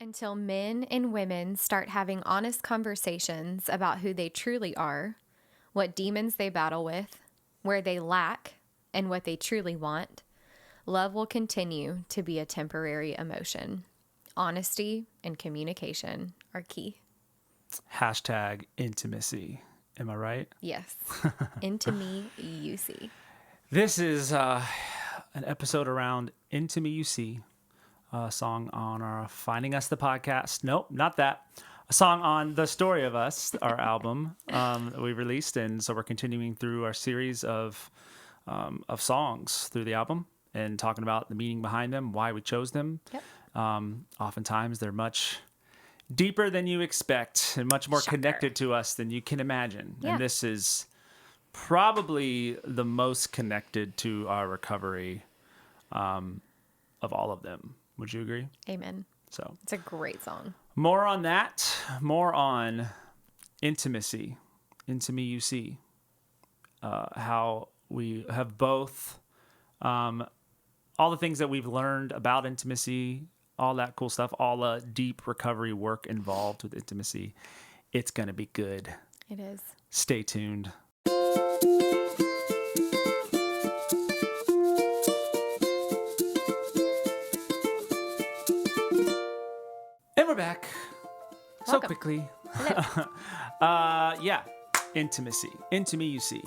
Until men and women start having honest conversations about who they truly are, what demons they battle with, where they lack, and what they truly want, love will continue to be a temporary emotion. Honesty and communication are key. Hashtag intimacy. Am I right? Yes. Into me, you see. This is an episode around Into Me You See, a song on our Finding Us the podcast. Nope, not that. A song on The Story of Us, our album that we released. And so we're continuing through our series of songs through the album and talking about the meaning behind them, why we chose them. Yep. Oftentimes they're much deeper than you expect and much more connected to us than you can imagine. Yeah. And this is probably the most connected to our recovery of all of them. Would you agree? Amen. So it's a great song. More on that, more on intimacy, Into Me You See, how we have both, all the things that we've learned about intimacy, all that cool stuff, all the deep recovery work involved with intimacy. It's going to be good. It is. Stay tuned. And we're back. So Welcome. quickly. Hello. Yeah, intimacy. Into Me You See.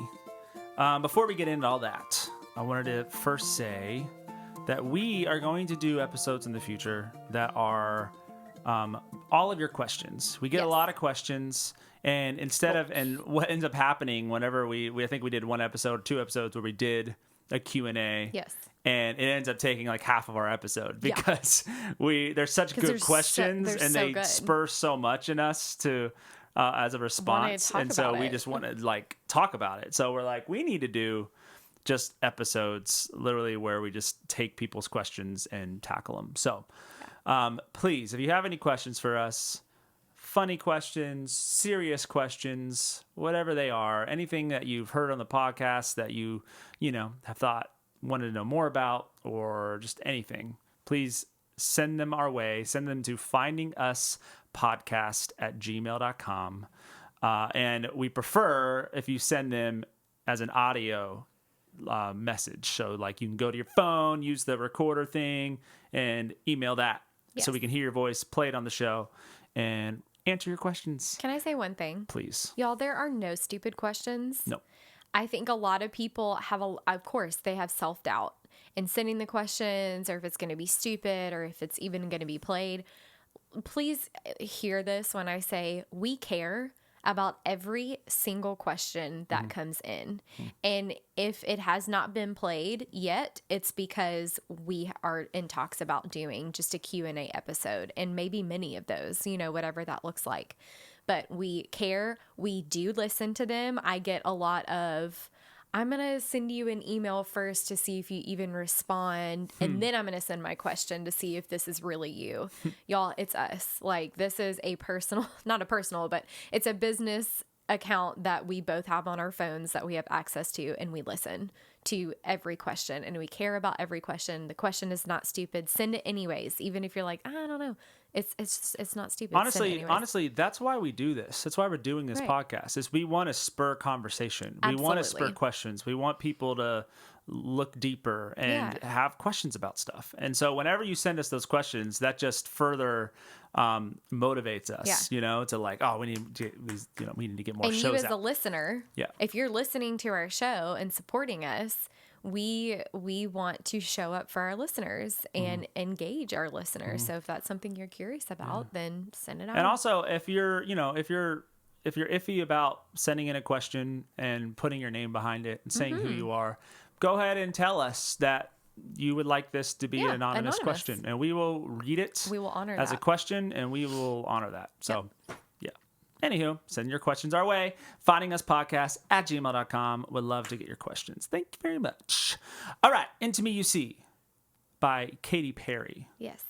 Before we get into all that, I wanted to first say that we are going to do episodes in the future that are all of your questions. We get a lot of questions, and and what ends up happening whenever I think we did one episode, 2 episodes where we did a Q&A. Yes. And it ends up taking like half of our episode because there's such good questions and they spur so much in us to as a response. And so we just want to like talk about it. So we're like, we need to do just episodes literally where we just take people's questions and tackle them. So please, if you have any questions for us, funny questions, serious questions, whatever they are, anything that you've heard on the podcast that you have thought, wanted to know more about, or just anything, please send them our way. Send them to findinguspodcast@gmail.com. And we prefer if you send them as an audio message. So like you can go to your phone, use the recorder thing, and email that so we can hear your voice, play it on the show, and answer your questions. Can I say one thing? Please. Y'all, there are no stupid questions. No. I think a lot of people of course, they have self-doubt in sending the questions, or if it's going to be stupid, or if it's even going to be played. Please hear this when I say we care about every single question that comes in. And if it has not been played yet, it's because we are in talks about doing just a Q&A episode, and maybe many of those, whatever that looks like. But we care. We do listen to them. I get a lot of, I'm going to send you an email first to see if you even respond. And then I'm going to send my question to see if this is really you. Y'all, it's us. Like, this is a personal, not a personal, but it's a business account that we both have on our phones that we have access to, and we listen to every question and we care about every question. The question is not stupid. Send it anyways. Even if you're like, I don't know. It's not stupid. Honestly, that's why we do this. That's why we're doing this podcast. Is we want to spur conversation. We want to spur questions. We want people to look deeper and have questions about stuff. And so whenever you send us those questions, that just further motivates us, to like, oh, we need to get more shows out. And you as a listener, if you're listening to our show and supporting us, we want to show up for our listeners and engage our listeners. So if that's something you're curious about, then send it out. And also, if you're iffy about sending in a question and putting your name behind it and saying who you are, go ahead and tell us that you would like this to be an anonymous question, and we will read it. We will honor as a question, and we will honor that. So. Anywho, send your questions our way. Findinguspodcast@gmail.com. Would love to get your questions. Thank you very much. All right. Into Me You See by Katy Perry. Yes.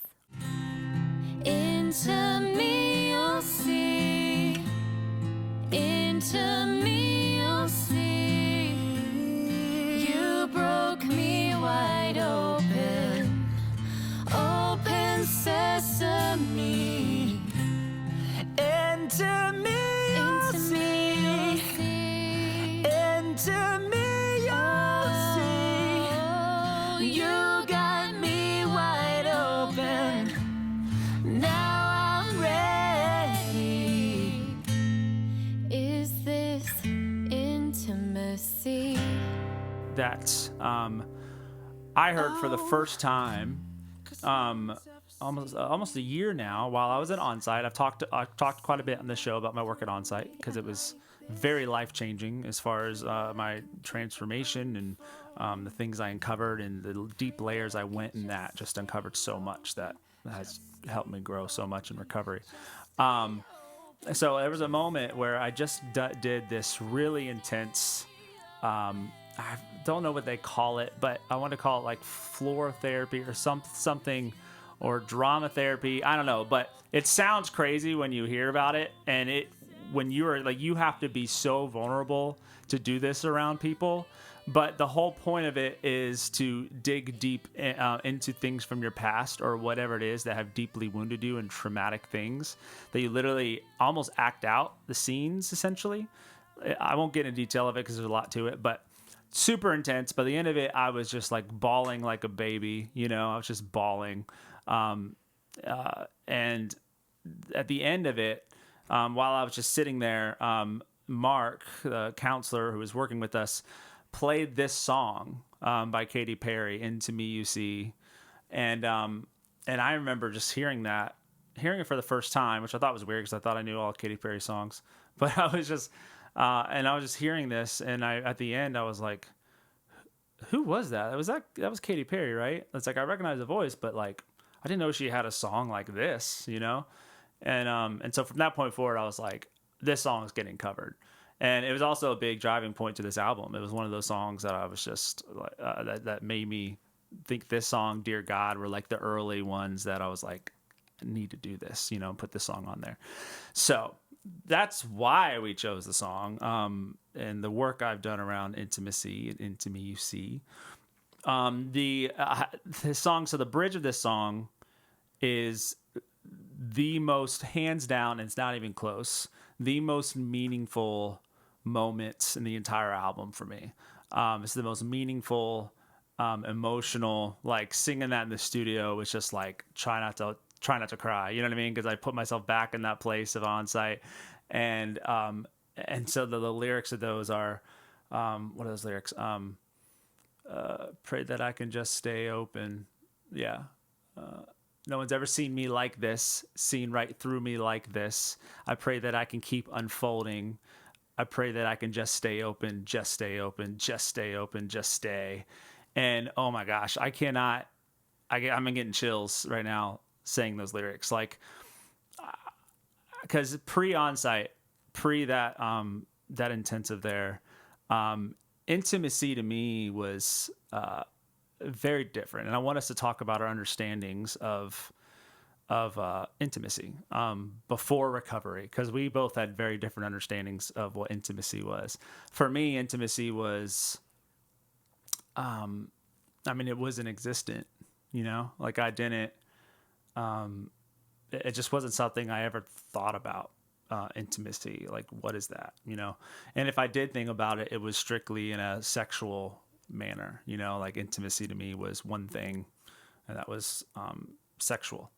Into me you'll see. Into me you'll see. You broke me wide open. Open sesame. that I heard for the first time almost a year now while I was at Onsite. I've talked quite a bit on the show about my work at Onsite because it was very life-changing as far as my transformation and the things I uncovered and the deep layers I went in that just uncovered so much that has helped me grow so much in recovery. So there was a moment where I just did this really intense, I don't know what they call it, but I want to call it like floor therapy or something, or drama therapy. I don't know, but it sounds crazy when you hear about it. And when you are like, you have to be so vulnerable to do this around people. But the whole point of it is to dig deep into things from your past or whatever it is that have deeply wounded you and traumatic things that you literally almost act out the scenes, essentially. I won't get into detail of it because there's a lot to it, but super intense. By the end of it, I was just like bawling like a baby, I was just bawling. And at the end of it, while I was just sitting there, Mark, the counselor who was working with us, played this song by Katy Perry, "Into Me You See," and I remember just hearing it for the first time, which I thought was weird because I thought I knew all Katy Perry songs, but I was just hearing this, and at the end I was like, "Who was that? That was Katy Perry, right?" It's like I recognize the voice, but like I didn't know she had a song like this, and so from that point forward, I was like, this song is getting covered. And it was also a big driving point to this album. It was one of those songs that I was just that made me think this song, Dear God, were like the early ones that I was like, I need to do this, put this song on there. So that's why we chose the song. And the work I've done around intimacy and Into Me You See. The song, so the bridge of this song is the most, hands down, and it's not even close, the most meaningful moments in the entire album for me. It's the most meaningful, emotional, like singing that in the studio was just like try not to cry, you know what I mean? Because I put myself back in that place of Onsite, and so the lyrics of those are, what are those lyrics? Pray that I can just stay open. Yeah. No one's ever seen me like this, seen right through me like this. I pray that I can keep unfolding. I pray that I can just stay open, just stay open, just stay open, just stay. And oh my gosh, I'm getting chills right now saying those lyrics. Like, because pre-Onsite, that intensive there, intimacy to me was very different. And I want us to talk about our understandings of intimacy before recovery, because we both had very different understandings of what intimacy was. For me, intimacy was, it wasn't existent, like I didn't, it just wasn't something I ever thought about. Intimacy, like what is that, and if I did think about it, it was strictly in a sexual manner, like intimacy to me was one thing, and that was sexual.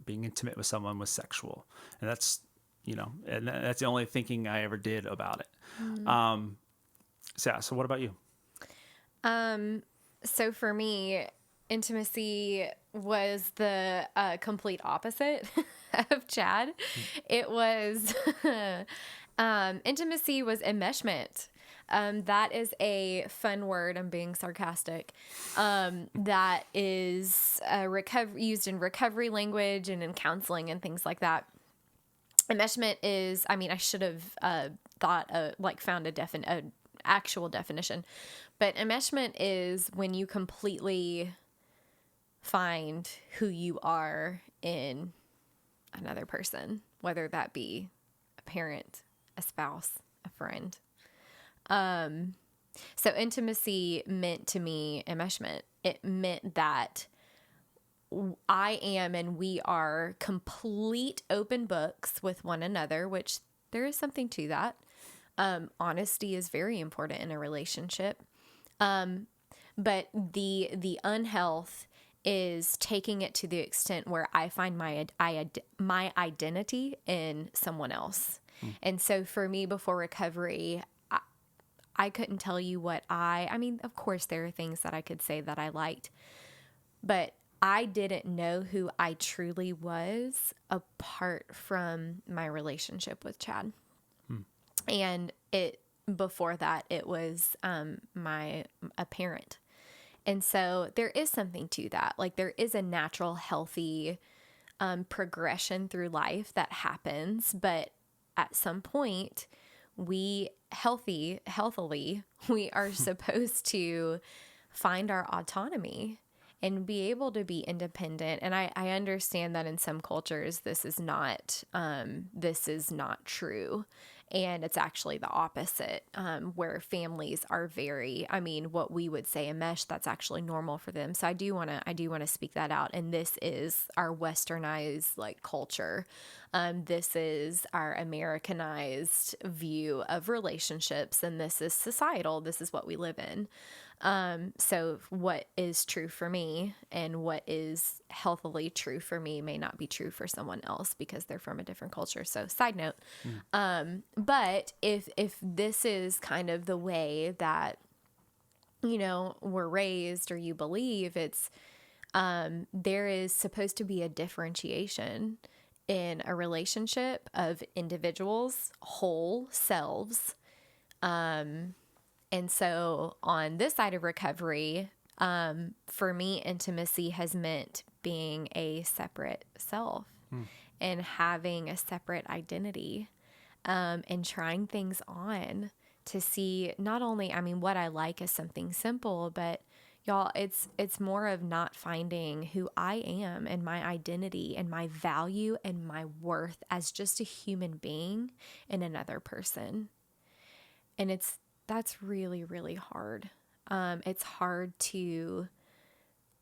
Being intimate with someone was sexual, and that's the only thinking I ever did about it. Mm-hmm. So what about you? So for me, intimacy was the complete opposite of Chad. It was intimacy was enmeshment. That is a fun word. I'm being sarcastic. That is used in recovery language and in counseling and things like that. Enmeshment is, I should have found an actual definition, but enmeshment is when you completely find who you are in another person, whether that be a parent, a spouse, a friend. So intimacy meant to me enmeshment. It meant that I am and we are complete open books with one another, which there is something to that. Honesty is very important in a relationship. But the unhealth is taking it to the extent where I find my identity in someone else. And so for me, before recovery, I couldn't tell you I mean, of course there are things that I could say that I liked, but I didn't know who I truly was apart from my relationship with Chad. And before that, it was a parent. And so there is something to that. Like, there is a natural, healthy progression through life that happens. But at some point, healthily, we are supposed to find our autonomy and be able to be independent. And I understand that in some cultures, this is not true. And it's actually the opposite, where families are what we would say enmesh, that's actually normal for them. So I do want to speak that out. And this is our westernized culture. This is our Americanized view of relationships, and this is societal. This is what we live in. So what is true for me and what is healthily true for me may not be true for someone else because they're from a different culture. So side note. But if this is kind of the way that, we're raised or you believe, it's, there is supposed to be a differentiation in a relationship of individuals, whole selves. And so on this side of recovery, for me, intimacy has meant being a separate self and having a separate identity, and trying things on to see not only, what I like is something simple, but y'all, it's more of not finding who I am and my identity and my value and my worth as just a human being in another person. And that's really, really hard. It's hard to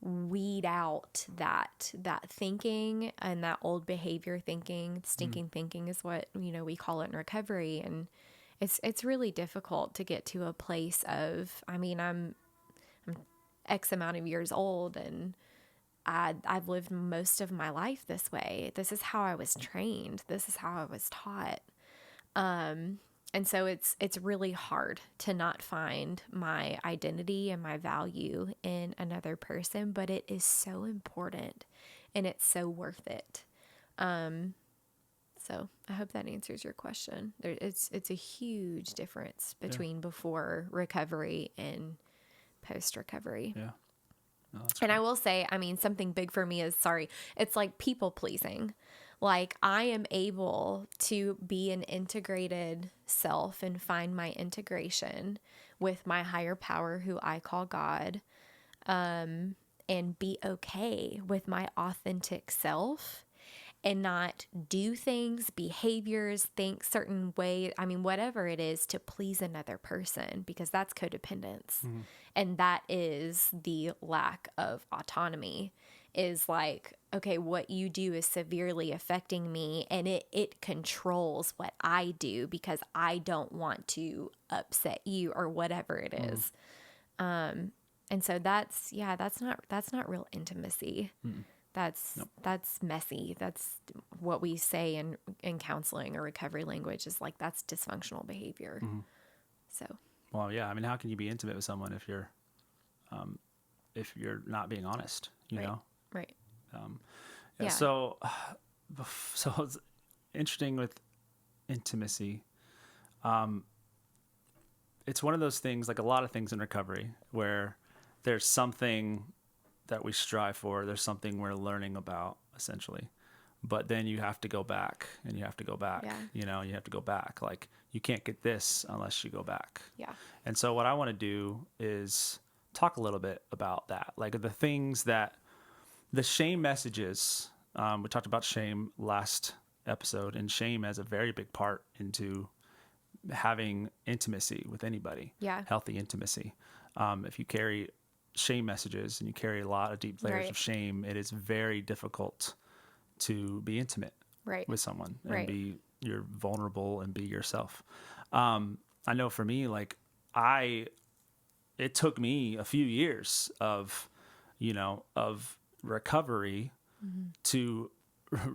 weed out that thinking and that old behavior thinking. Stinking thinking is what, we call it in recovery. And it's really difficult to get to a place of, I'm X amount of years old, and I've lived most of my life this way. This is how I was trained. This is how I was taught. And so it's really hard to not find my identity and my value in another person, but it is so important and it's so worth it. So I hope that answers your question. It's a huge difference between before recovery and post recovery. Yeah. No, and I will say, something big for me is, it's like people pleasing. Like, I am able to be an integrated self and find my integration with my higher power, who I call God, and be okay with my authentic self and not do things, behaviors, think certain ways, whatever it is, to please another person, because that's codependence. And that is the lack of autonomy. Is like, okay, what you do is severely affecting me, and it controls what I do because I don't want to upset you or whatever it is. And so that's not real intimacy. That's messy. That's what we say in counseling or recovery language, is like, that's dysfunctional behavior. So, well, yeah. How can you be intimate with someone if you're not being honest, you know? Right. Yeah. So it's interesting with intimacy. It's one of those things, like a lot of things in recovery, where there's something that we strive for. There's something we're learning about, essentially. But then you have to go back, and you have to go back. Yeah. You have to go back. Like, you can't get this unless you go back. Yeah. And so what I want to do is talk a little bit about that. Like, the things that the shame messages, we talked about shame last episode, and shame has a very big part into having intimacy with anybody. Yeah. Healthy intimacy. If you carry shame messages and you carry a lot of deep layers of shame, it is very difficult to be intimate with someone and be you're vulnerable and be yourself. I know for me, it took me a few years of recovery to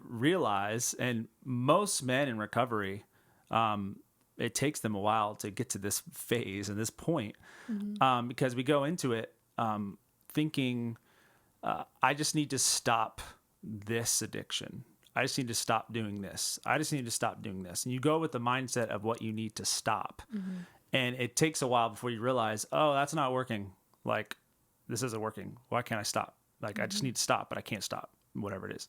realize, and most men in recovery, it takes them a while to get to this phase and this point, because we go into it thinking, I just need to stop this addiction. I just need to stop doing this. I just need to stop doing this. And you go with the mindset of what you need to stop. And it takes a while before you realize, oh, that's not working. Like, this isn't working. Why can't I stop? Like, I just need to stop, but I can't stop, whatever it is.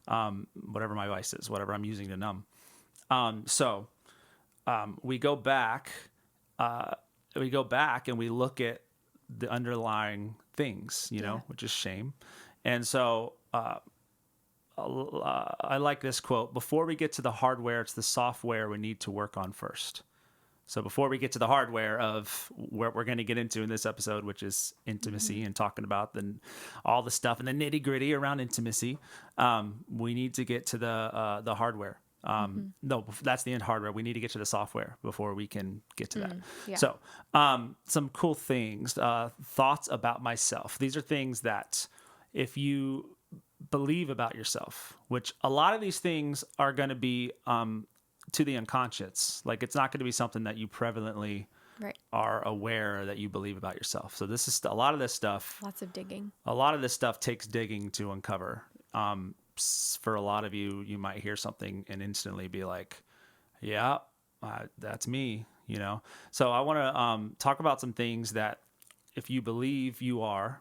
Whatever my vice is, whatever I'm using to numb. So we go back and we look at the underlying things, which is shame. And so I like this quote: before we get to the hardware, it's the software we need to work on first. So before we get to the hardware of what we're going to get into in this episode, which is intimacy and talking about all the stuff and the nitty gritty around intimacy, we need to get to the hardware. No, that's the end hardware. We need to get to the software before we can get to that. Yeah. So some cool things, thoughts about myself. These are things that if you believe about yourself, which a lot of these things are going to be to the unconscious. Like, it's not going to be something that you prevalently are aware that you believe about yourself. So this is a lot of this stuff. Lots of digging. A lot of this stuff takes digging to uncover. For a lot of you, you might hear something and instantly be like, yeah, that's me, So I want to talk about some things that if you believe you are,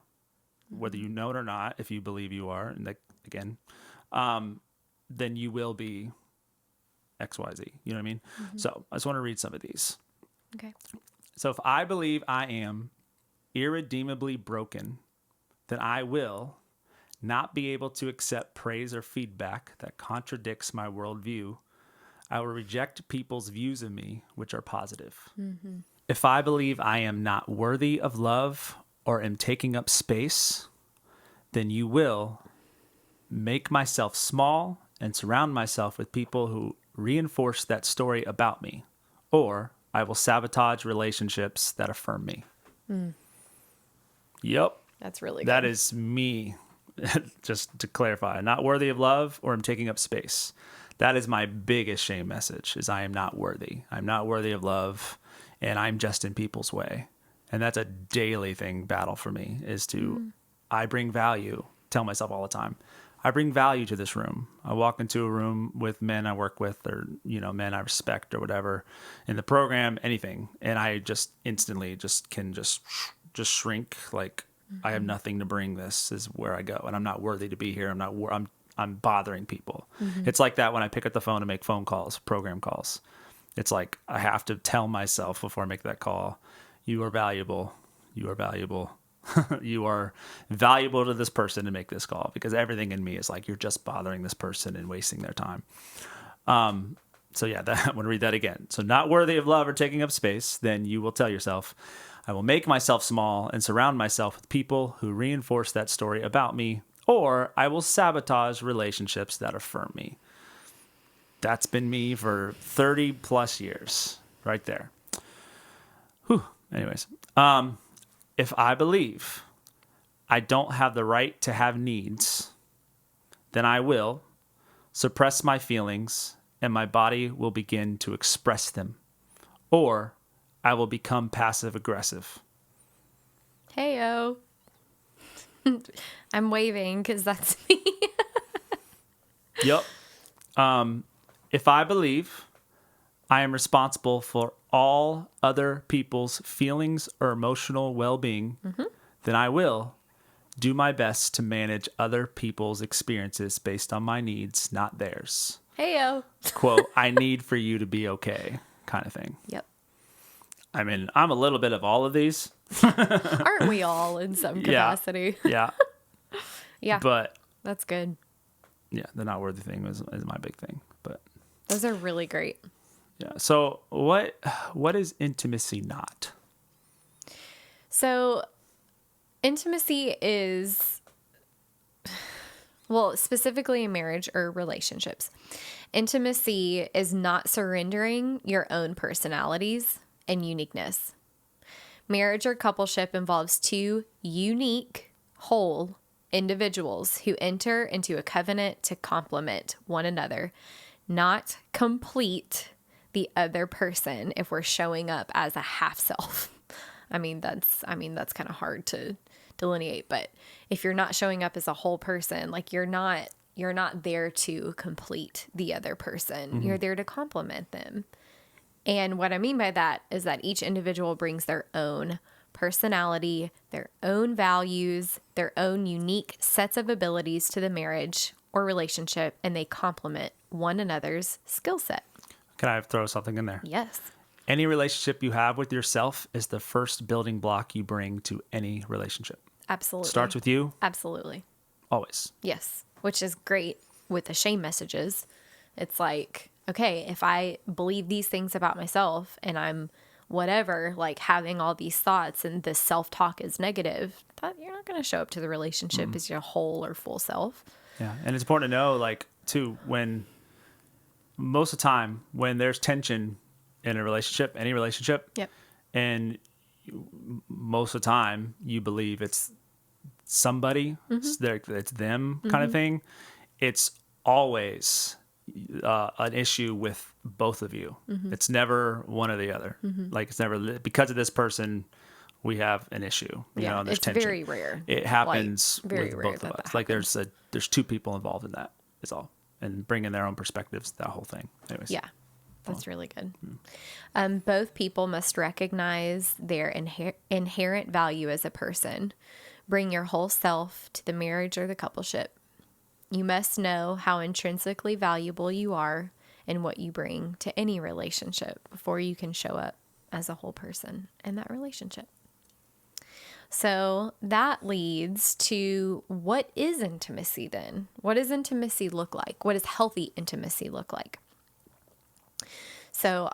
whether you know it or not, if you believe you are, and again, then you will be XYZ. You know what I mean? So I just want to read some of these. Okay. So if I believe I am irredeemably broken, then I will not be able to accept praise or feedback that contradicts my worldview. I will reject people's views of me, which are positive. If I believe I am not worthy of love or am taking up space, then you will make myself small and surround myself with people who reinforce that story about me, or I will sabotage relationships that affirm me. Yep. That's really good. That is me. Just to clarify, not worthy of love or I'm taking up space. That is my biggest shame message, is I am not worthy. I'm not worthy of love, and I'm just in people's way. And that's a daily battle for me, is to, I bring value, tell myself all the time, I bring value to this room. I walk into a room with men I work with, or, men I respect or whatever in the program, anything. And I just instantly can shrink. Like, I have nothing to bring. This is where I go, and I'm not worthy to be here. I'm bothering people. It's like that when I pick up the phone to make phone calls, program calls. It's like I have to tell myself before I make that call, you are valuable. You are valuable. You are valuable to this person to make this call, because everything in me is like, you're just bothering this person and wasting their time. So yeah, I want to read that again. So not worthy of love or taking up space, then you will tell yourself, I will make myself small and surround myself with people who reinforce that story about me, or I will sabotage relationships that affirm me. That's been me for 30 plus years right there. Whew. Anyways, if I believe I don't have the right to have needs, then I will suppress my feelings and my body will begin to express them, or I will become passive aggressive. Heyo. I'm waving because that's me. Yep. If I believe I am responsible for all other people's feelings or emotional well-being, then I will do my best to manage other people's experiences based on my needs, not theirs. Heyo. Quote, I need for you to be okay, kind of thing. Yep. I mean, I'm a little bit of all of these. Aren't we all in some capacity? Yeah. Yeah. But that's good. Yeah, the not worthy thing is my big thing. But those are really great. Yeah. So what is intimacy not? So intimacy is, well, specifically in marriage or relationships, intimacy is not surrendering your own personalities and uniqueness. Marriage or coupleship involves two unique, whole individuals who enter into a covenant to complement one another, not complete the other person if we're showing up as a half self. That's kind of hard to delineate, but if you're not showing up as a whole person, like you're not there to complete the other person. You're there to complement them. And what I mean by that is that each individual brings their own personality, their own values, their own unique sets of abilities to the marriage or relationship, and they complement one another's skill set. Can I throw something in there? Yes. Any relationship you have with yourself is the first building block you bring to any relationship. Absolutely. Starts with you. Absolutely. Always. Yes. Which is great with the shame messages. It's like, okay, if I believe these things about myself and I'm whatever, like having all these thoughts and this self-talk is negative, but you're not going to show up to the relationship as your whole or full self. Yeah. And it's important to know, like, too, when most of the time when there's tension in a relationship, any relationship, Yep. and most of the time you believe it's somebody, it's them kind of thing, it's always an issue with both of you. It's never one or the other. Like, it's never because of this person we have an issue. You know, there's it's tension. very rare. It happens very with rare both of that us. Like there's two people involved in that. Is all, and bringing their own perspectives. That whole thing. Anyways. Yeah. That's really good. Both people must recognize their inherent value as a person. Bring your whole self to the marriage or the coupleship. You must know how intrinsically valuable you are and what you bring to any relationship before you can show up as a whole person in that relationship. So that leads to, what is intimacy then? What does intimacy look like? What does healthy intimacy look like? So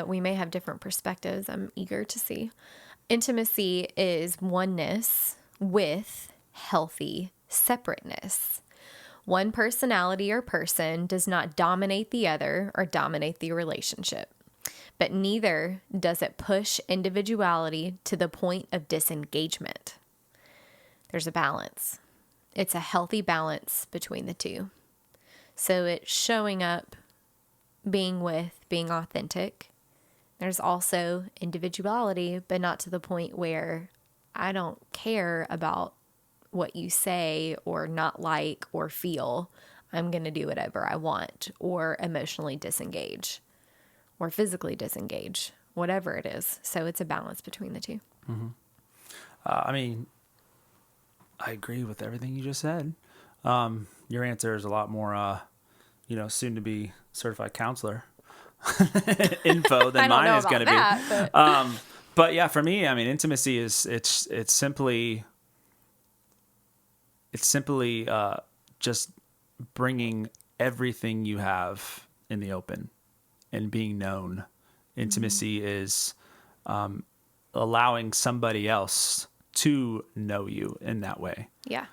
we may have different perspectives. I'm eager to see. Intimacy is oneness with healthy separateness. One personality or person does not dominate the other or dominate the relationship, but neither does it push individuality to the point of disengagement. There's a balance. It's a healthy balance between the two. So it's showing up, being authentic. There's also individuality, but not to the point where I don't care about what you say or not like or feel. I'm going to do whatever I want, or emotionally disengage or physically disengage, whatever it is. So it's a balance between the two. I mean, I agree with everything you just said. Your answer is a lot more, soon to be certified counselor info than mine is going to be. But yeah, for me, I mean, intimacy is it's simply just bringing everything you have in the open and being known. Intimacy is allowing somebody else to know you in that way. Yeah.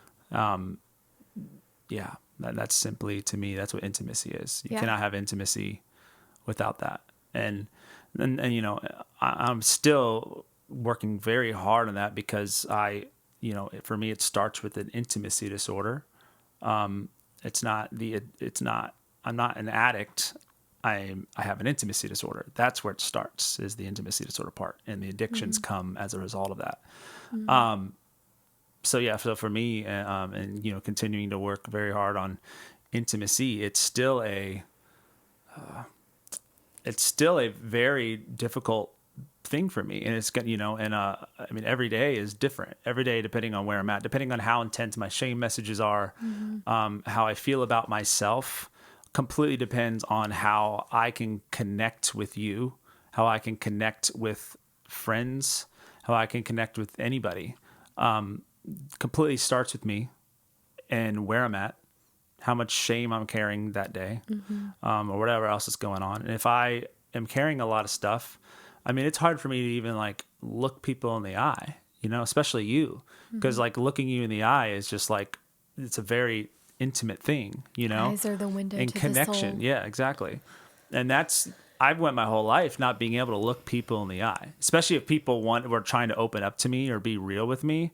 Yeah. That's simply, to me, that's what intimacy is. You cannot have intimacy without that. And I'm still working very hard on that because for me, it starts with an intimacy disorder. I'm not an addict. I have an intimacy disorder. That's where it starts, is the intimacy disorder part, and the addictions come as a result of that. So for me, and continuing to work very hard on intimacy, it's still a very difficult thing for me, and it's every day is different. Every day, depending on where I'm at, depending on how intense my shame messages are, how I feel about myself, completely depends on how I can connect with you, how I can connect with friends, how I can connect with anybody. Completely starts with me and where I'm at, how much shame I'm carrying that day, or whatever else is going on. And if I am carrying a lot of stuff, I mean, it's hard for me to even like look people in the eye, especially you, because like looking you in the eye is just like, it's a very intimate thing, Eyes are the window and to connection. the soul. Yeah, exactly. And I've went my whole life not being able to look people in the eye, especially if people were trying to open up to me or be real with me.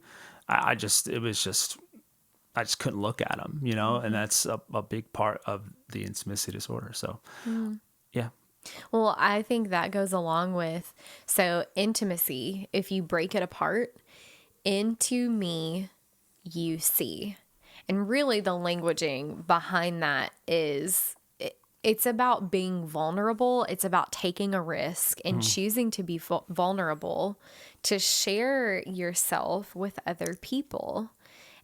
I just couldn't look at them, and that's a big part of the intimacy disorder. So, yeah, Well, I think that goes along with, so intimacy, if you break it apart, into me you see. And really the languaging behind that is it's about being vulnerable. It's about taking a risk and choosing to be vulnerable, to share yourself with other people.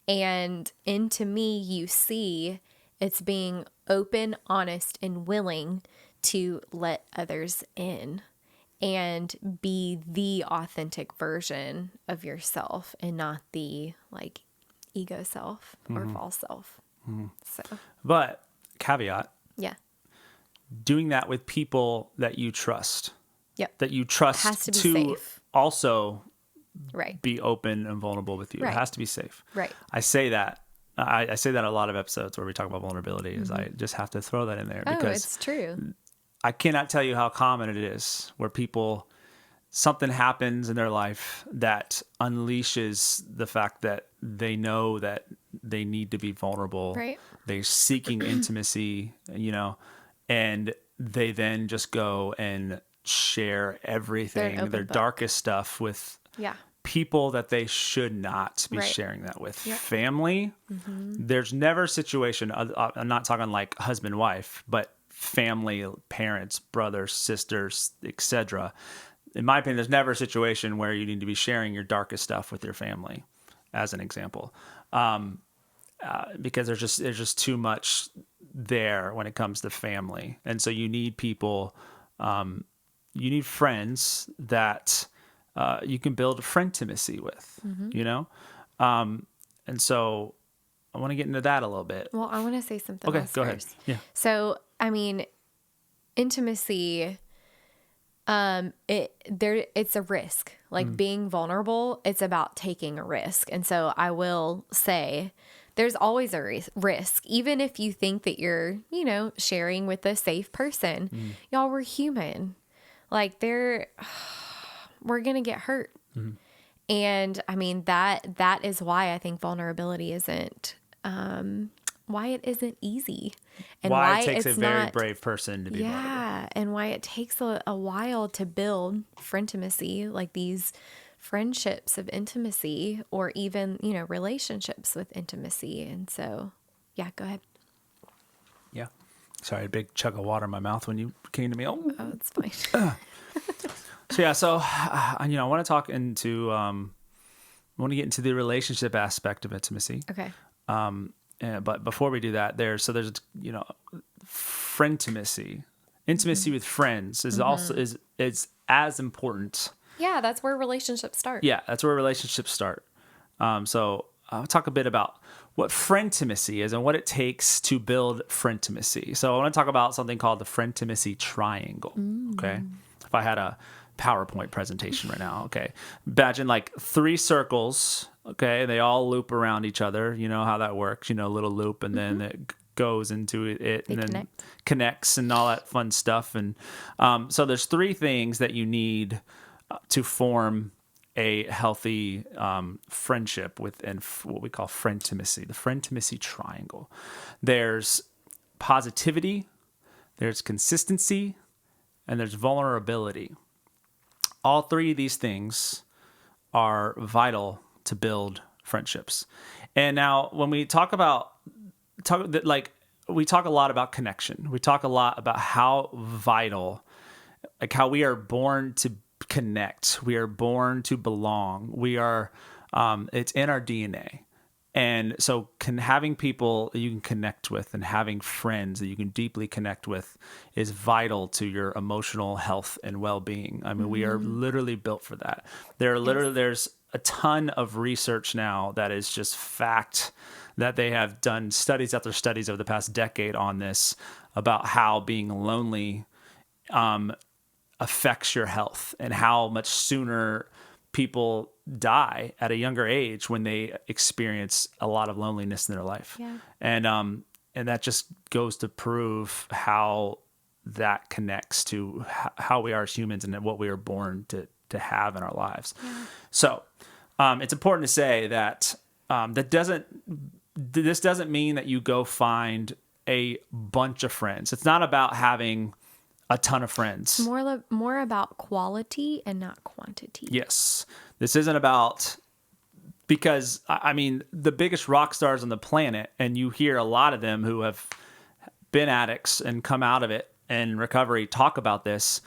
And into me, you see, it's being open, honest, and willing to let others in and be the authentic version of yourself and not the like ego self or false self. So, But caveat, yeah. doing that with people that you trust. Yep. That you trust Has to be to safe. also Right. be open and vulnerable with you. Right. It has to be safe. Right. I say that. I say that in a lot of episodes where we talk about vulnerability is I just have to throw that in there because it's true. I cannot tell you how common it is where something happens in their life that unleashes the fact that they know that they need to be vulnerable. Right. They're seeking intimacy, and they then just go and share everything, their book. darkest stuff with Yeah. people that they should not be Right. sharing that with. Yep. Family, there's never a situation, I'm not talking like husband, wife, but family, parents, brothers, sisters, etc. In my opinion, there's never a situation where you need to be sharing your darkest stuff with your family, as an example, because there's just too much there when it comes to family, and so you need people, you need friends that you can build frientimacy with, and so I want to get into that a little bit. Well, I want to say something Okay, else go first. ahead. Yeah. So, I mean, intimacy, it's a risk. Like being vulnerable, it's about taking a risk. And so I will say there's always a risk, even if you think that you're, sharing with a safe person. Y'all, we're human. Like we're going to get hurt. And I mean, that is why I think vulnerability isn't, why it isn't easy, and why it takes it's a very not, brave person to be vulnerable. Yeah, and why it takes a while to build frientimacy, like these friendships of intimacy, or even, relationships with intimacy. And so, yeah, go ahead. Yeah. Sorry, a big chug of water in my mouth when you came to me. Oh, it's fine. I want to talk into, I want to get into the relationship aspect of intimacy. Okay. But before we do that, there's frientimacy. Intimacy with friends is also is as important. Yeah, that's where relationships start. Yeah, that's where relationships start. So I'll talk a bit about what frientimacy is and what it takes to build frientimacy. So I want to talk about something called the frientimacy triangle. Okay, if I had a PowerPoint presentation right now, okay, imagine like 3 circles. Okay, they all loop around each other. You know how that works. Little loop, and then it goes into it, and then connects and all that fun stuff. And so there's 3 things that you need to form a healthy friendship within what we call frientimacy, the frientimacy triangle. There's positivity, there's consistency, and there's vulnerability. All 3 of these things are vital to build friendships. And now when we talk a lot about connection. We talk a lot about how vital, like how we are born to connect. We are born to belong. We are, it's in our DNA. And so having people that you can connect with and having friends that you can deeply connect with is vital to your emotional health and well-being. I mean, we are literally built for that. There's a ton of research now that is just fact that they have done studies after studies over the past decade on this, about how being lonely affects your health and how much sooner people die at a younger age when they experience a lot of loneliness in their life. Yeah. And that just goes to prove how that connects to how we are as humans and what we are born to have in our lives. Yeah. So it's important to say that this doesn't mean that you go find a bunch of friends. It's not about having a ton of friends. More about quality and not quantity. Yes. This isn't about, because I mean, the biggest rock stars on the planet, and you hear a lot of them who have been addicts and come out of it and recovery talk about this,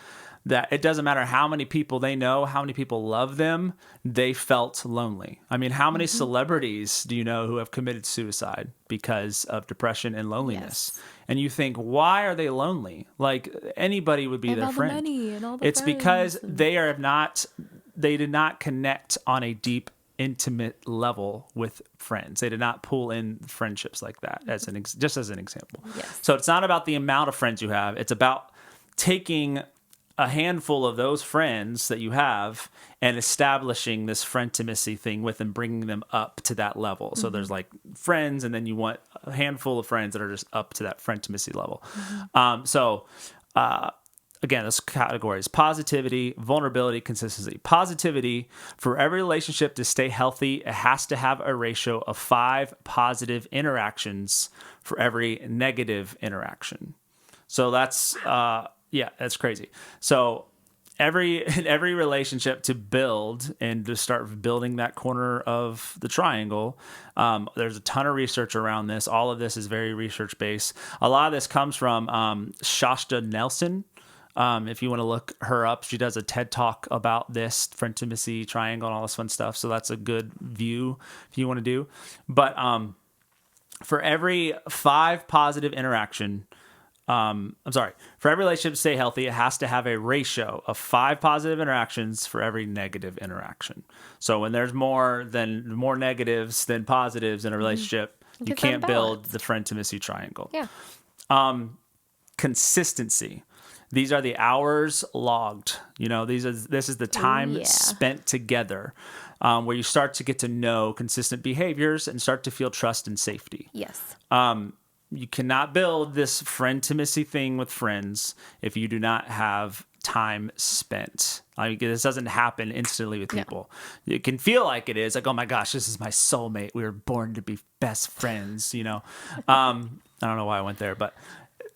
that it doesn't matter how many people they know, how many people love them, they felt lonely. I mean, how many celebrities do you know who have committed suicide because of depression and loneliness? Yes. And you think, why are they lonely? Like, anybody would be their friend. The money and all the it's friends because and... they did not connect on a deep, intimate level with friends. They did not pull in friendships like that, just as an example. Yes. So it's not about the amount of friends you have. It's about taking a handful of those friends that you have and establishing this friendimacy thing with them, bringing them up to that level. So there's like friends, and then you want a handful of friends that are just up to that friendimacy level. Again, this category is positivity, vulnerability, consistency. Positivity, for every relationship to stay healthy, it has to have a ratio of 5 positive interactions for every negative interaction. So that's, that's crazy. So in every relationship to build and to start building that corner of the triangle, there's a ton of research around this. All of this is very research-based. A lot of this comes from Shasta Nelson. If you want to look her up, she does a TED Talk about this friendimacy triangle and all this fun stuff. So that's a good view if you want to do. But for every 5 positive interaction, for every relationship to stay healthy, it has to have a ratio of 5 positive interactions for every negative interaction. So when there's more negatives than positives in a relationship, you can't build the friendimacy triangle. Yeah. Consistency. These are the hours logged. This is the time spent together, where you start to get to know consistent behaviors and start to feel trust and safety. Yes. You cannot build this friendimacy thing with friends if you do not have time spent. This doesn't happen instantly with people. Yeah. It can feel like it is, like, oh my gosh, this is my soulmate. We were born to be best friends. I don't know why I went there, but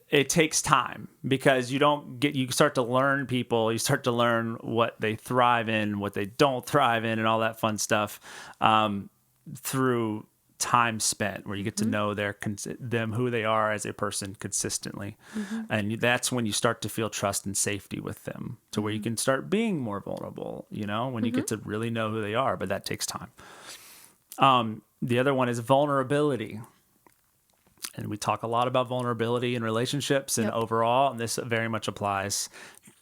it takes time, because you start to learn people, you start to learn what they thrive in, what they don't thrive in, and all that fun stuff through time spent, where you get to know them, who they are as a person consistently. And that's when you start to feel trust and safety with them, to where you can start being more vulnerable, when you get to really know who they are, but that takes time. The other one is vulnerability. And we talk a lot about vulnerability in relationships and overall, and this very much applies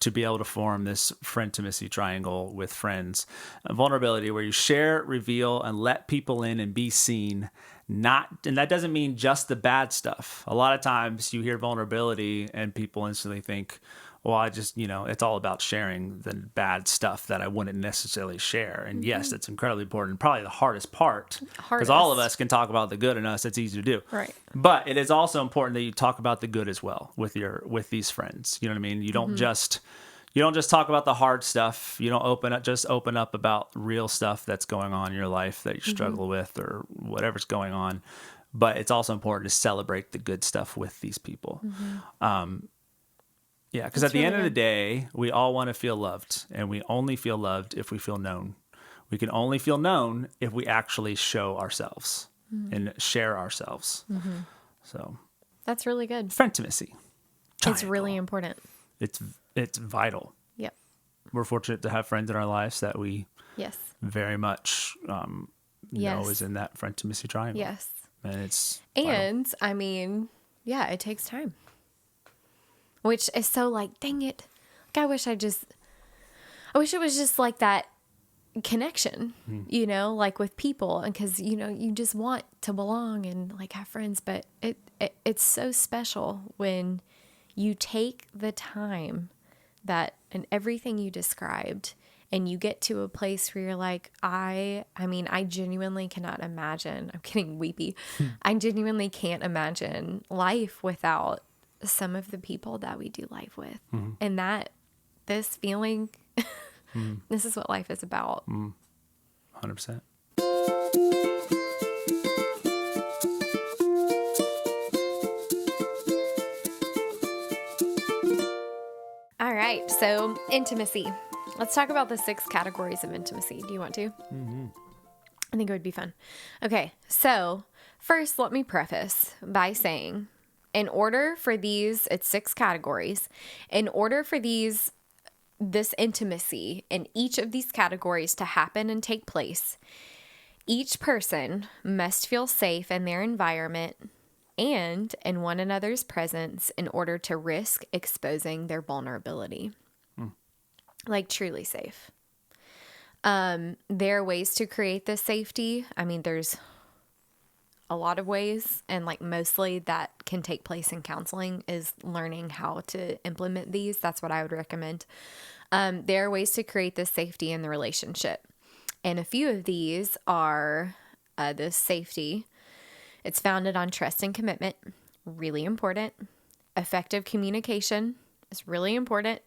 to be able to form this friendimacy triangle with friends. Vulnerability, where you share, reveal, and let people in and be seen. And that doesn't mean just the bad stuff. A lot of times you hear vulnerability and people instantly think, well, I just, it's all about sharing the bad stuff that I wouldn't necessarily share. And yes, that's incredibly important. Probably the hardest part, because all of us can talk about the good in us. It's easy to do. Right. But it is also important that you talk about the good as well with these friends. You know what I mean? You don't just talk about the hard stuff. You don't open up about real stuff that's going on in your life that you struggle with or whatever's going on. But it's also important to celebrate the good stuff with these people. Yeah, because at the end of the day, we all want to feel loved, and we only feel loved if we feel known. We can only feel known if we actually show ourselves and share ourselves. So that's really good. Friendimacy. It's really important. It's vital. Yep. We're fortunate to have friends in our lives that we very much know is in that friendimacy triangle. Yes. And it's vital. I mean, it takes time. Which is so like, dang it. Like, I wish it was just like that connection, like with people. And because, you just want to belong and like have friends. But it's so special when you take the time and everything you described, and you get to a place where you're like, I genuinely cannot imagine. I'm getting weepy. I genuinely can't imagine life without some of the people that we do life with. And this feeling, this is what life is about. 100%. right. So intimacy. Let's talk about the 6 categories of intimacy. Do you want to? Mm-hmm. I think it would be fun. Okay. So first, let me preface by saying, in order for these, it's 6 categories. In order for this intimacy in each of these categories to happen and take place, each person must feel safe in their environment and in one another's presence in order to risk exposing their vulnerability. Like truly safe. There are ways to create this safety. I mean, there's a lot of ways, and like mostly that can take place in counseling is learning how to implement these. That's what I would recommend. There are ways to create this safety in the relationship. And a few of these are this safety. It's founded on trust and commitment. Really important. Effective communication is really important.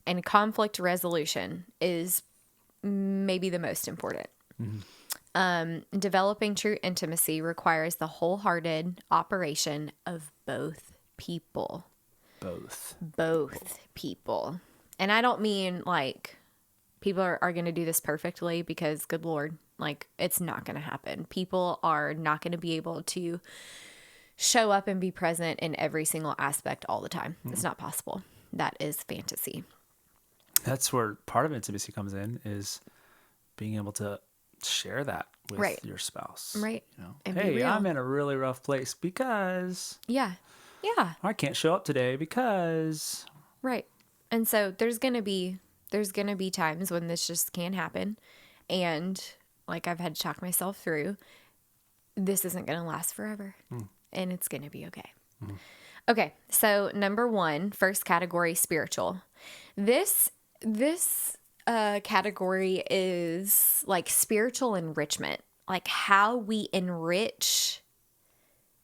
And conflict resolution is maybe the most important. Mm-hmm. Developing true intimacy requires the wholehearted operation of both people. Both people. And I don't mean like people are going to do this perfectly, because good Lord, like it's not going to happen. People are not going to be able to show up and be present in every single aspect all the time. Mm-hmm. It's not possible. That is fantasy. That's where part of intimacy comes in, is being able to share that with your spouse. Right. You know, and hey, I'm in a really rough place because I can't show up today because. Right. And so there's gonna be times when this just can't happen. And like I've had to talk myself through, this isn't gonna last forever. And it's gonna be okay. Okay, so number 1, first category, spiritual. This category is like spiritual enrichment, like how we enrich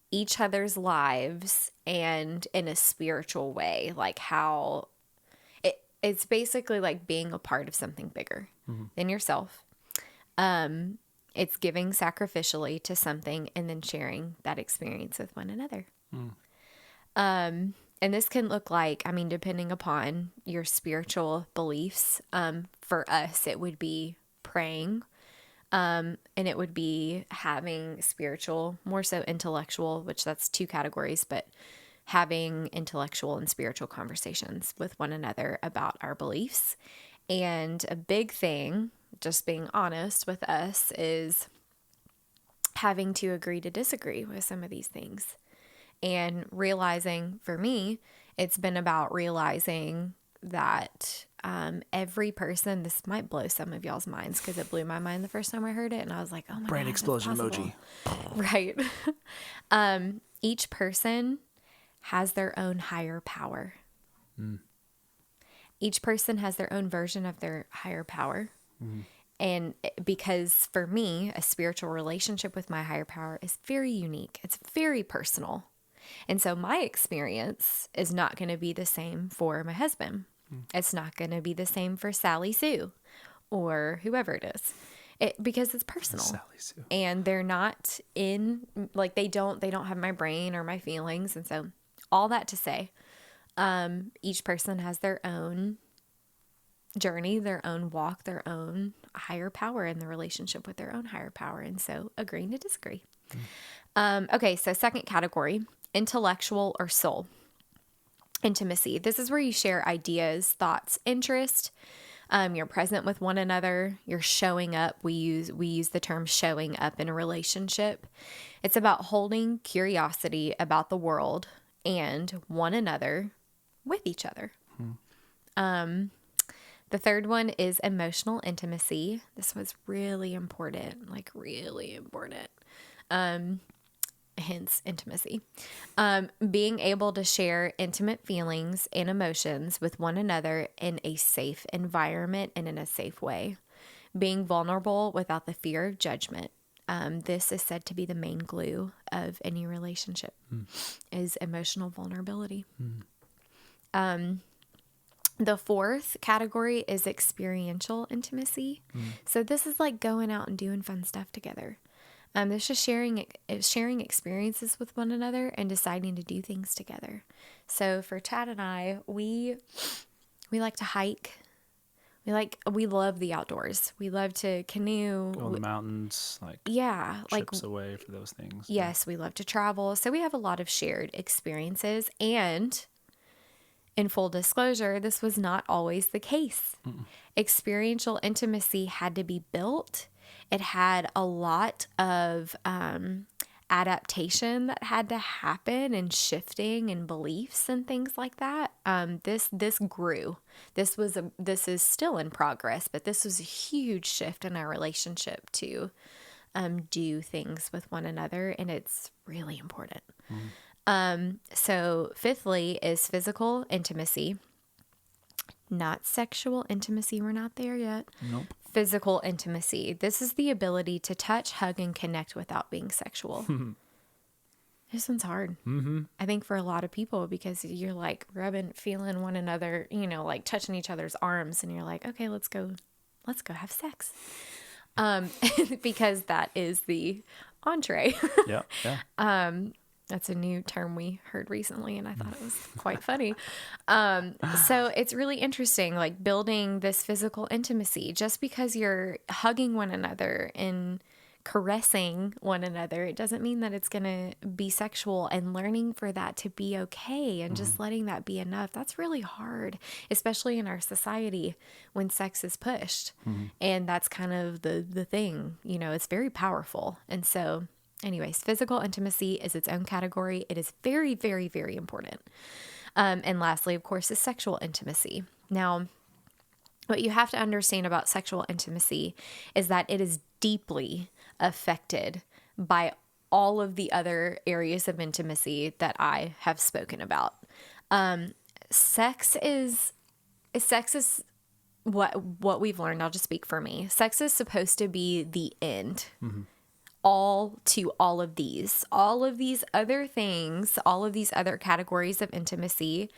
each other's lives and in a spiritual way, like how it's basically like being a part of something bigger than yourself. It's giving sacrificially to something and then sharing that experience with one another. And this can look like, I mean, depending upon your spiritual beliefs, for us, it would be praying, and it would be having spiritual, more so intellectual, which that's 2 categories, but having intellectual and spiritual conversations with one another about our beliefs. And a big thing, just being honest with us, is having to agree to disagree with some of these things. And realizing, for me, it's been about realizing that every person, this might blow some of y'all's minds because it blew my mind the first time I heard it. And I was like, oh my brain God, explosion emoji. Right. Each person has their own higher power. Each person has their own version of their higher power. And because for me, a spiritual relationship with my higher power is very unique. It's very personal. And so my experience is not going to be the same for my husband. It's not going to be the same for Sally Sue or whoever it is. Because it's personal. Sally Sue. And they're not in, like they don't have my brain or my feelings. And so all that to say, each person has their own journey, their own walk, their own higher power in the relationship with their own higher power. And so agreeing to disagree. Okay, so second category, intellectual or soul intimacy. This is where you share ideas, thoughts, interest. You're present with one another. You're showing up. We use the term showing up in a relationship. It's about holding curiosity about the world and one another with each other. The third one is emotional intimacy. This was really important, like really important. Hence intimacy. Being able to share intimate feelings and emotions with one another in a safe environment and in a safe way. Being vulnerable without the fear of judgment. This is said to be the main glue of any relationship, is emotional vulnerability. The fourth category is experiential intimacy. So this is like going out and doing fun stuff together. It's just sharing experiences with one another and deciding to do things together. So for Chad and I, we We like to hike. We love the outdoors. We love to canoe. Go in the mountains, trips away for those things. Yes, we love to travel. So we have a lot of shared experiences. And in full disclosure, this was not always the case. Experiential intimacy had to be built. It had a lot of adaptation that had to happen, and shifting and beliefs and things like that. This grew. This is still in progress, but this was a huge shift in our relationship to do things with one another, and it's really important. So fifthly is physical intimacy, not sexual intimacy. We're not there yet. Nope. Physical intimacy. This is the ability to touch, hug, and connect without being sexual. This one's hard. I think for a lot of people, because you're like feeling one another, like touching each other's arms, and you're like, okay, let's go have sex. Because that is the entree. Yeah. That's a new term we heard recently, and I thought it was quite funny. So it's really interesting, like building this physical intimacy. Just because you're hugging one another and caressing one another, it doesn't mean that it's going to be sexual, and learning for that to be okay and just letting that be enough. That's really hard, especially in our society when sex is pushed. And that's kind of the thing, it's very powerful. And so anyways, physical intimacy is its own category. It is very, very, very important. And lastly, of course, is sexual intimacy. Now, what you have to understand about sexual intimacy is that it is deeply affected by all of the other areas of intimacy that I have spoken about. Sex is what we've learned. I'll just speak for me. Sex is supposed to be the end. All of these other things, all of these other categories of intimacy,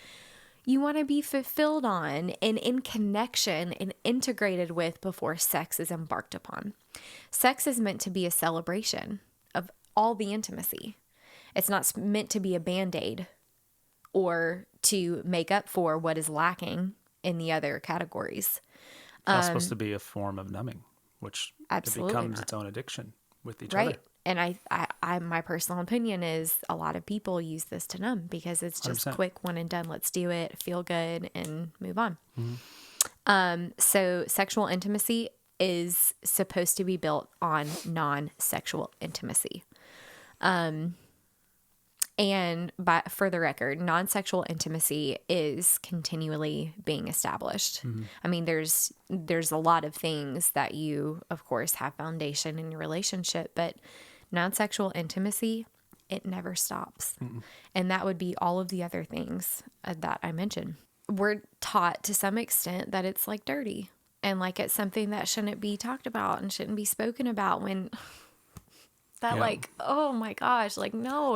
you want to be fulfilled on and in connection and integrated with before sex is embarked upon. Sex is meant to be a celebration of all the intimacy. It's not meant to be a Band-Aid or to make up for what is lacking in the other categories. It's not supposed to be a form of numbing, which it becomes its own addiction with each other. And I my personal opinion is a lot of people use this to numb, because it's just 100%. Quick, one and done. Let's do it, feel good, and move on. So sexual intimacy is supposed to be built on non-sexual intimacy. And for the record, non-sexual intimacy is continually being established. I mean, there's a lot of things that you, of course, have foundation in your relationship, but non-sexual intimacy, it never stops. And that would be all of the other things that I mentioned. We're taught to some extent that it's like dirty, and like it's something that shouldn't be talked about and shouldn't be spoken about, when like, oh my gosh, like, no.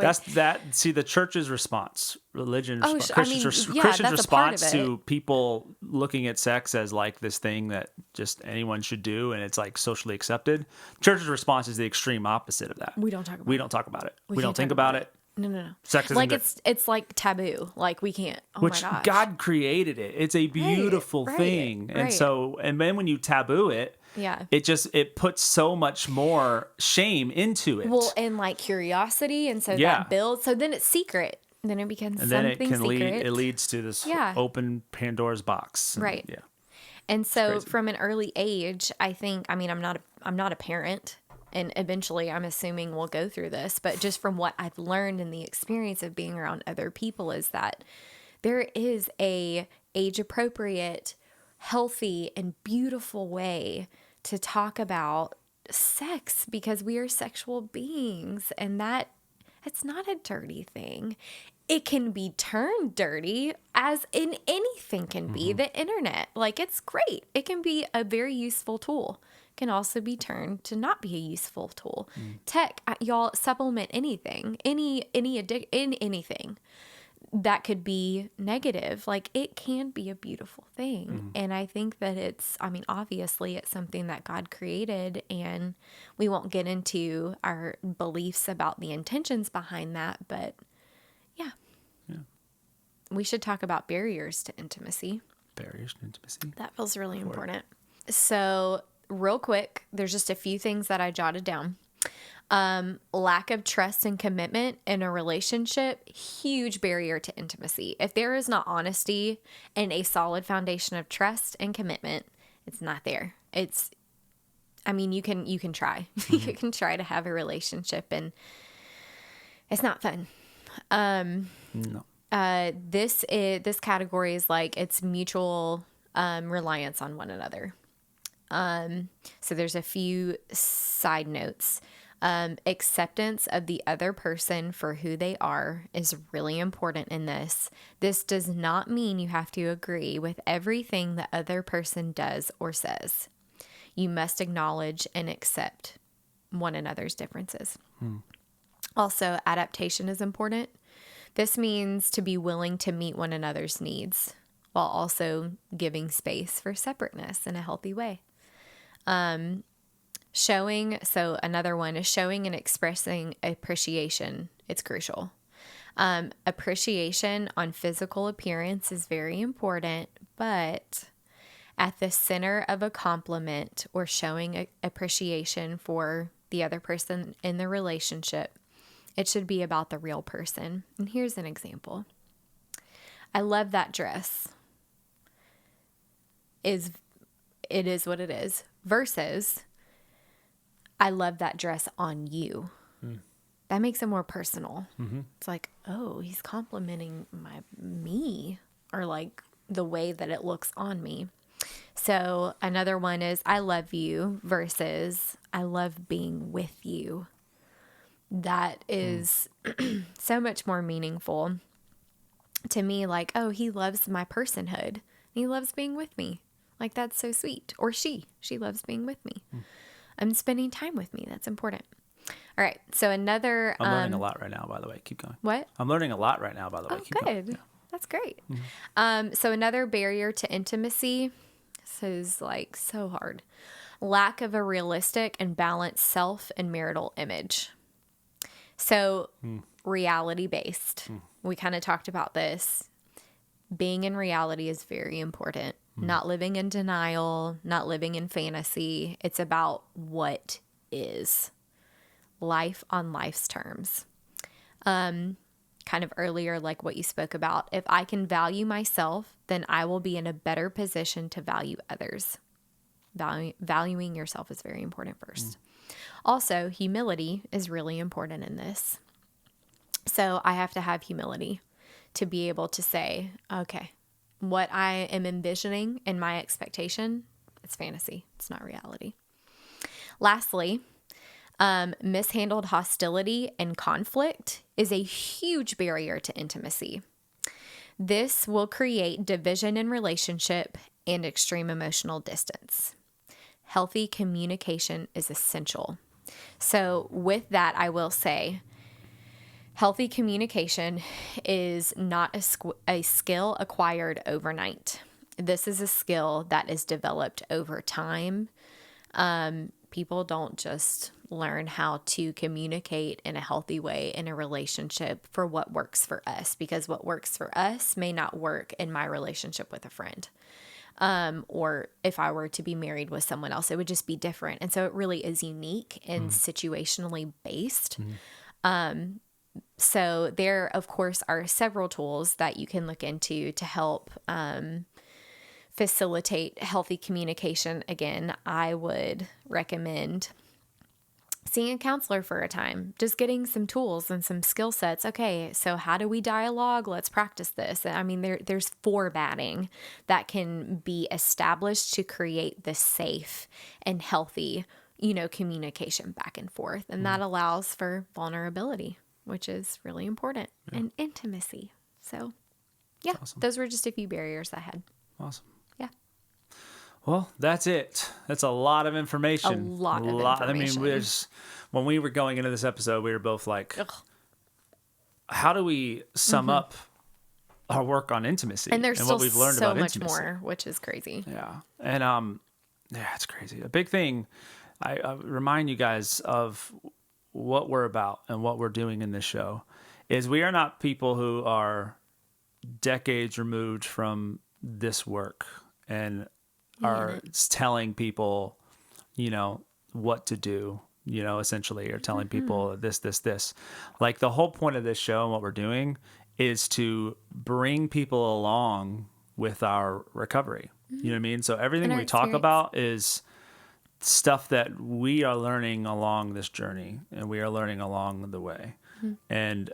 See, the church's response, Christians' that's response to people looking at sex as like this thing that just anyone should do, and it's like socially accepted. Church's response is the extreme opposite of that. We don't talk about it. We don't talk about it. We don't think about it. No. Sex is like it's like taboo. Like we can't. Oh which my gosh. God created it. It's a beautiful thing, and so then when you taboo it, it puts so much more shame into it. Well, and like curiosity, and so that builds. So then it's secret. Then it becomes something secret. It leads to this open Pandora's box. Right. Yeah. And so from an early age, I think. I mean, I'm not a parent. And eventually, I'm assuming we'll go through this. But just from what I've learned in the experience of being around other people, is that there is a age-appropriate, healthy, and beautiful way to talk about sex, because we are sexual beings, and that it's not a dirty thing. It can be turned dirty, as in anything can be. The internet, like, it's great. It can be a very useful tool. Can also be turned to not be a useful tool. Tech, y'all, supplement anything, anything that could be negative. Like, it can be a beautiful thing. And I think that obviously it's something that God created, and we won't get into our beliefs about the intentions behind that, but yeah. We should talk about barriers to intimacy. Barriers to intimacy. That feels really important. So real quick, there's just a few things that I jotted down. Lack of trust and commitment in a relationship, huge barrier to intimacy. If there is not honesty and a solid foundation of trust and commitment, it's not there. You can try. Mm-hmm. You can try to have a relationship and it's not fun. No. This category is like it's mutual reliance on one another. So there's a few side notes. Acceptance of the other person for who they are is really important in this. This does not mean you have to agree with everything the other person does or says. You must acknowledge and accept one another's differences. Also, adaptation is important. This means to be willing to meet one another's needs while also giving space for separateness in a healthy way. So another one is showing and expressing appreciation. It's crucial. Appreciation on physical appearance is very important, but at the center of a compliment or showing appreciation for the other person in the relationship, it should be about the real person. And here's an example. I love that dress. It is what it is. Versus, I love that dress on you. That makes it more personal. Mm-hmm. It's like, oh, he's complimenting me or like the way that it looks on me. So another one is I love you versus I love being with you. That is so much more meaningful to me. Like, oh, he loves my personhood. He loves being with me. Like, that's so sweet. Or she loves being with me. I'm spending time with me. That's important. All right. So another. I'm learning a lot right now, by the way. Keep going. What? I'm learning a lot right now, by the way. Oh, Keep good. going. Yeah. That's great. So another barrier to intimacy. This is like so hard. Lack of a realistic and balanced self and marital image. So reality based. We kind of talked about this. Being in reality is very important. Not living in denial, not living in fantasy. It's about what is. Life on life's terms. Kind of earlier, like what you spoke about. If I can value myself, then I will be in a better position to value others. Valuing yourself is very important first. Also, humility is really important in this. So I have to have humility to be able to say, okay, what I am envisioning in my expectation, it's fantasy. It's not reality. Lastly, mishandled hostility and conflict is a huge barrier to intimacy. This will create division in relationship and extreme emotional distance. Healthy communication is essential. So with that, I will say, healthy communication is not a skill acquired overnight. This is a skill that is developed over time. People don't just learn how to communicate in a healthy way in a relationship for what works for us, because what works for us may not work in my relationship with a friend. Or if I were to be married with someone else, it would just be different. And so it really is unique and situationally based. So there, of course, are several tools that you can look into to help facilitate healthy communication. Again, I would recommend seeing a counselor for a time, just getting some tools and some skill sets. Okay, so how do we dialogue? Let's practice this. I mean, there's formatting that can be established to create the safe and healthy, communication back and forth. And that allows for vulnerability, which is really important, and intimacy. So, yeah, awesome. Those were just a few barriers I had. Awesome. Yeah. Well, that's it. That's a lot of information. A lot of information. I mean, when we were going into this episode, we were both like, how do we sum up our work on intimacy and there's and still what we've learned so about much intimacy? more, which is crazy. Yeah. And it's crazy. A big thing, I remind you guys of what we're about and what we're doing in this show is we are not people who are decades removed from this work and are telling people, what to do, essentially, or telling people this. Like the whole point of this show and what we're doing is to bring people along with our recovery. You know what I mean? So everything we talk about is stuff that we are learning along this journey and we are learning along the way. And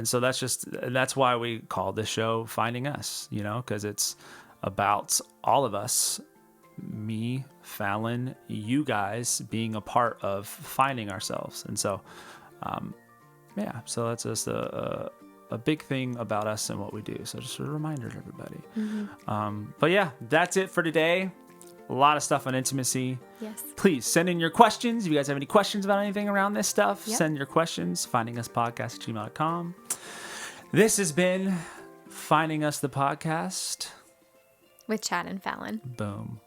so that's why we call this show Finding Us, because it's about all of us, me, Fallon, you guys being a part of finding ourselves. And so, so that's just a big thing about us and what we do. So just a reminder to everybody. But yeah, that's it for today. A lot of stuff on intimacy. Yes. Please send in your questions. If you guys have any questions about anything around this stuff, send your questions, findinguspodcast@gmail.com. This has been Finding Us the Podcast. With Chad and Fallon. Boom.